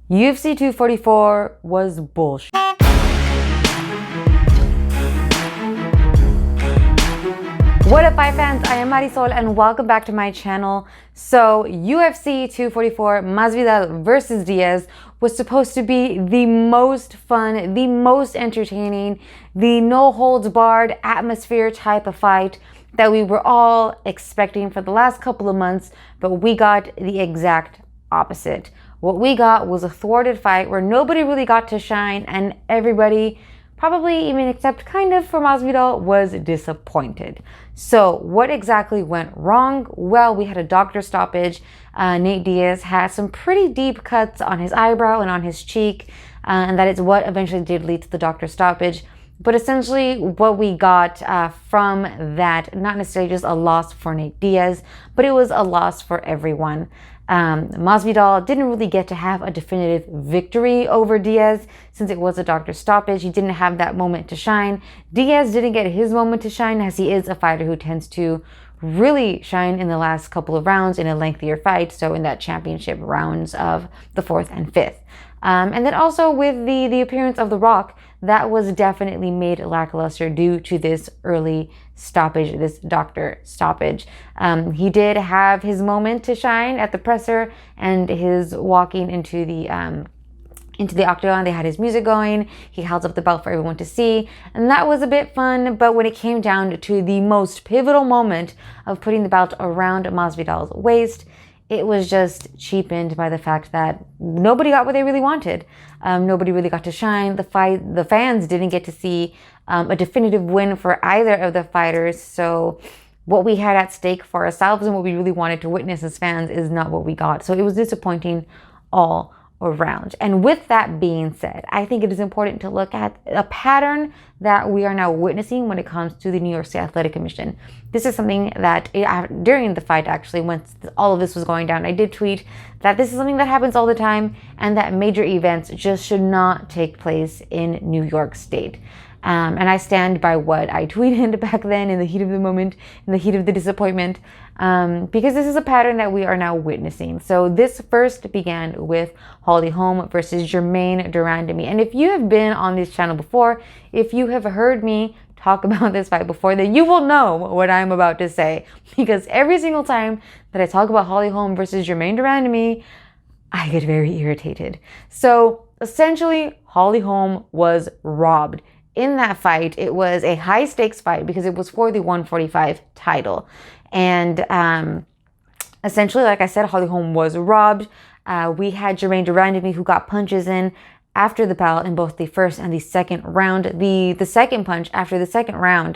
UFC 244 was bullshit. What up, fight fans? I am Marisol and welcome back to my channel. So UFC 244 Masvidal versus Diaz was supposed to be the most fun, the most entertaining, the no holds barred atmosphere type of fight that we were all expecting for the last couple of months, but we got the exact opposite. What we got was a thwarted fight where nobody really got to shine, and everybody, probably even except kind of for Masvidal, was disappointed. So what exactly went wrong? Well, we had a doctor stoppage. Nate Diaz had some pretty deep cuts on his eyebrow and on his cheek, and that is what eventually did lead to the doctor stoppage. But essentially what we got from that, not necessarily just a loss for Nate Diaz, but it was a loss for everyone. Masvidal didn't really get to have a definitive victory over Diaz since it was a doctor stoppage. He didn't have that moment to shine. Diaz didn't get his moment to shine, as he is a fighter who tends to really shine in the last couple of rounds in a lengthier fight, so in that championship rounds of the 4th and 5th. And then also with the appearance of The Rock, that was definitely made lackluster due to this early stoppage, this doctor stoppage. He did have his moment to shine at the presser and his walking into the octagon. They had his music going. He held up the belt for everyone to see, and that was a bit fun. But when it came down to the most pivotal moment of putting the belt around Masvidal's waist, it was just cheapened by the fact that nobody got what they really wanted. Nobody really got to shine. The fans didn't get to see a definitive win for either of the fighters. So what we had at stake for ourselves and what we really wanted to witness as fans is not what we got. So it was disappointing all around. And with that being said, I think it is important to look at a pattern that we are now witnessing when it comes to the New York State Athletic Commission. This is something that during the fight, actually, once all of this was going down, I did tweet that this is something that happens all the time and that major events just should not take place in New York State. And I stand by what I tweeted back then in the heat of the moment, in the heat of the disappointment, because this is a pattern that we are now witnessing. So this first began with Holm versus Germaine de Randamie. And if you have been on this channel before, if you have heard me talk about this fight before, then you will know what I'm about to say. Because every single time that I talk about Holm versus Germaine de Randamie, I get very irritated. So essentially, Holm was robbed. In that fight, it was a high stakes fight because it was for the 145 title. And essentially, like I said, Holm was robbed. We had Germaine de Randamie who got punches in after the bell in both the first and the second round. The second punch after the second round,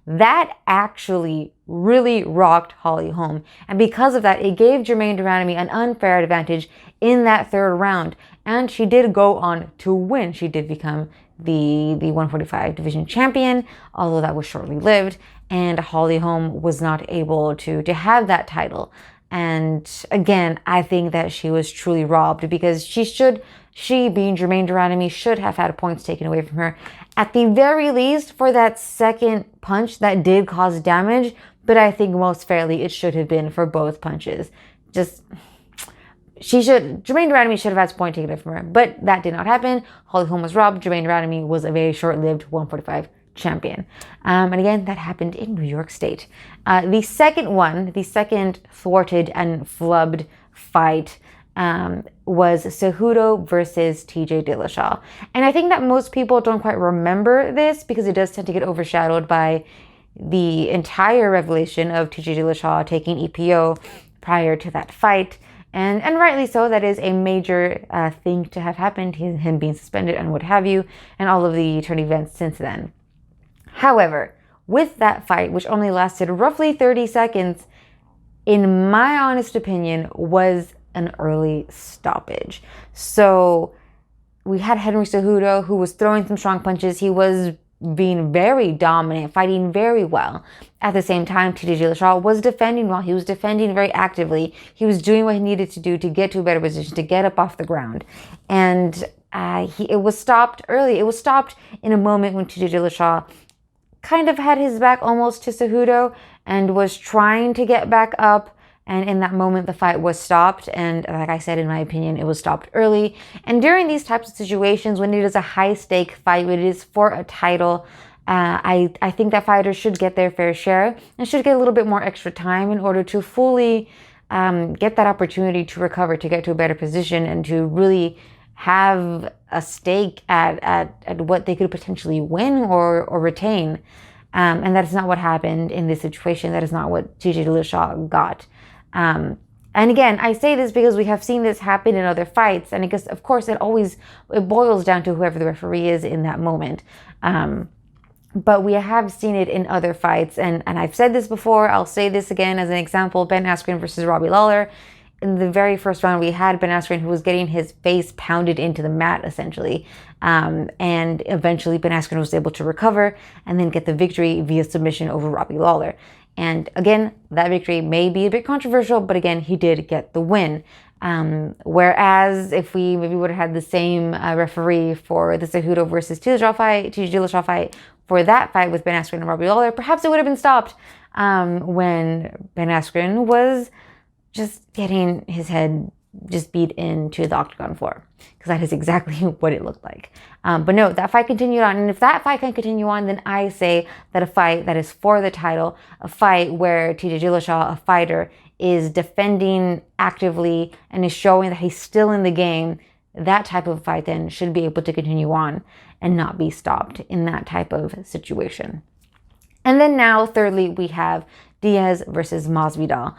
that actually really rocked Holm. And because of that, it gave Germaine de Randamie an unfair advantage in that third round. And she did go on to win. She did become the 145 division champion, although that was shortly lived, and Holm was not able to have that title. And again, I think that she was truly robbed because she being Germaine de Randamie should have had points taken away from her at the very least for that second punch that did cause damage, but I think most fairly it should have been for both punches. Germaine de Randamie should have had a point taken away from her, but that did not happen. Holm was robbed. Germaine de Randamie was a very short-lived 145 champion. And again, that happened in New York State. The second thwarted and flubbed fight was Cejudo versus TJ Dillashaw. And I think that most people don't quite remember this because it does tend to get overshadowed by the entire revelation of TJ Dillashaw taking EPO prior to that fight. And rightly so, that is a major thing to have happened, him being suspended and what have you, and all of the turn events since then. However, with that fight, which only lasted roughly 30 seconds, in my honest opinion, was an early stoppage. So we had Henry Cejudo, who was throwing some strong punches. He was being very dominant, fighting very well. At the same time, TJ Dillashaw was defending well. He was defending very actively. He was doing what he needed to do to get to a better position, to get up off the ground. And it was stopped early. It was stopped in a moment when TJ Dillashaw kind of had his back almost to Cejudo and was trying to get back up And in that moment, the fight was stopped. And like I said, in my opinion, it was stopped early. And during these types of situations, when it is a high stake fight, when it is for a title, I think that fighters should get their fair share and should get a little bit more extra time in order to fully get that opportunity to recover, to get to a better position, and to really have a stake at what they could potentially win or retain. And that is not what happened in this situation. That is not what TJ Dillashaw got. And again, I say this because we have seen this happen in other fights. And because, of course, it boils down to whoever the referee is in that moment. But we have seen it in other fights. And I've said this before. I'll say this again as an example. Ben Askren versus Robbie Lawler. In the very first round, we had Ben Askren who was getting his face pounded into the mat, essentially. And eventually Ben Askren was able to recover and then get the victory via submission over Robbie Lawler. And again, that victory may be a bit controversial, but again, he did get the win. Whereas if we maybe would have had the same referee for the Cejudo versus TJ Dillashaw fight, for that fight with Ben Askren and Robbie Lawler, perhaps it would have been stopped when Ben Askren was just getting his head just beat into the octagon floor, because that is exactly what it looked like. But no, that fight continued on. And if that fight can continue on, then I say that a fight that is for the title, a fight where TJ Dillashaw, a fighter, is defending actively and is showing that he's still in the game, that type of fight then should be able to continue on and not be stopped in that type of situation. And then now, thirdly, we have Diaz versus Masvidal.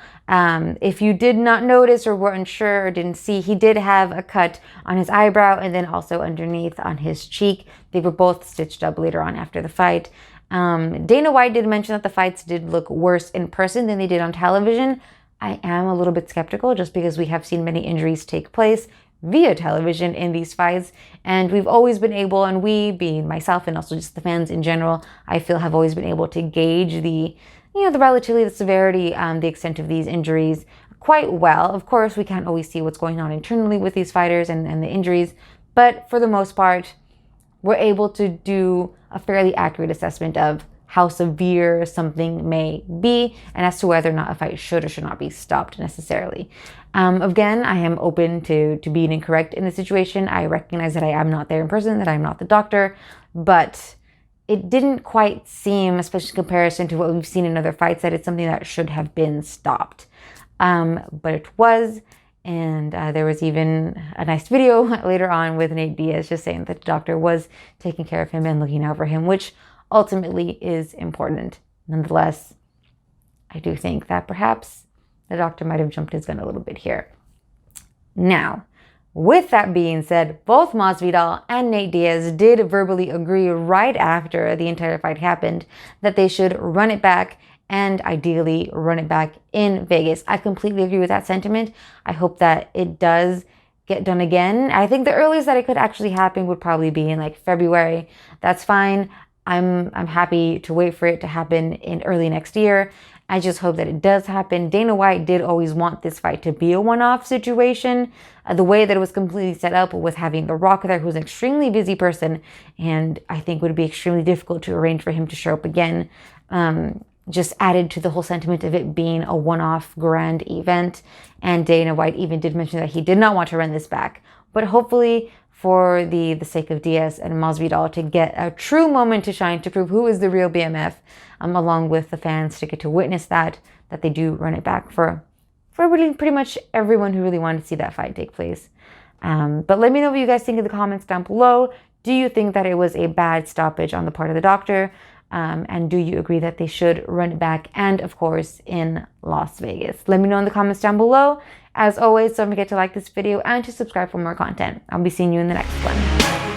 If you did not notice or were unsure or didn't see, he did have a cut on his eyebrow and then also underneath on his cheek. They were both stitched up later on after the fight. Dana White did mention that the fights did look worse in person than they did on television. I am a little bit skeptical just because we have seen many injuries take place via television in these fights, and we've always been able, and we being myself and also just the fans in general, I feel have always been able to gauge the relatively, the severity, the extent of these injuries quite well. Of course, we can't always see what's going on internally with these fighters and the injuries, but for the most part, we're able to do a fairly accurate assessment of how severe something may be and as to whether or not a fight should or should not be stopped necessarily. Again, I am open to being incorrect in the situation. I recognize that I am not there in person, that I'm not the doctor, but it didn't quite seem, especially in comparison to what we've seen in other fights, that it's something that should have been stopped. But it was, and there was even a nice video later on with Nate Diaz just saying that the doctor was taking care of him and looking out for him, which ultimately is important. Nonetheless, I do think that perhaps the doctor might have jumped his gun a little bit here. Now, with that being said, both Masvidal and Nate Diaz did verbally agree right after the entire fight happened that they should run it back and ideally run it back in Vegas. I completely agree with that sentiment. I hope that it does get done again. I think the earliest that it could actually happen would probably be in like February. That's fine. I'm happy to wait for it to happen in early next year. I just hope that it does happen. Dana White did always want this fight to be a one-off situation. The way that it was completely set up with having The Rock there, who's an extremely busy person, and I think would be extremely difficult to arrange for him to show up again, just added to the whole sentiment of it being a one-off grand event. And Dana White even did mention that he did not want to run this back. But hopefully, for the sake of Diaz and Masvidal to get a true moment to shine, to prove who is the real BMF, along with the fans to get to witness that they do run it back for really pretty much everyone who really wanted to see that fight take place. But let me know what you guys think in the comments down below. Do you think that it was a bad stoppage on the part of the doctor? And do you agree that they should run it back? And of course, in Las Vegas. Let me know in the comments down below. As always, don't forget to like this video and to subscribe for more content. I'll be seeing you in the next one.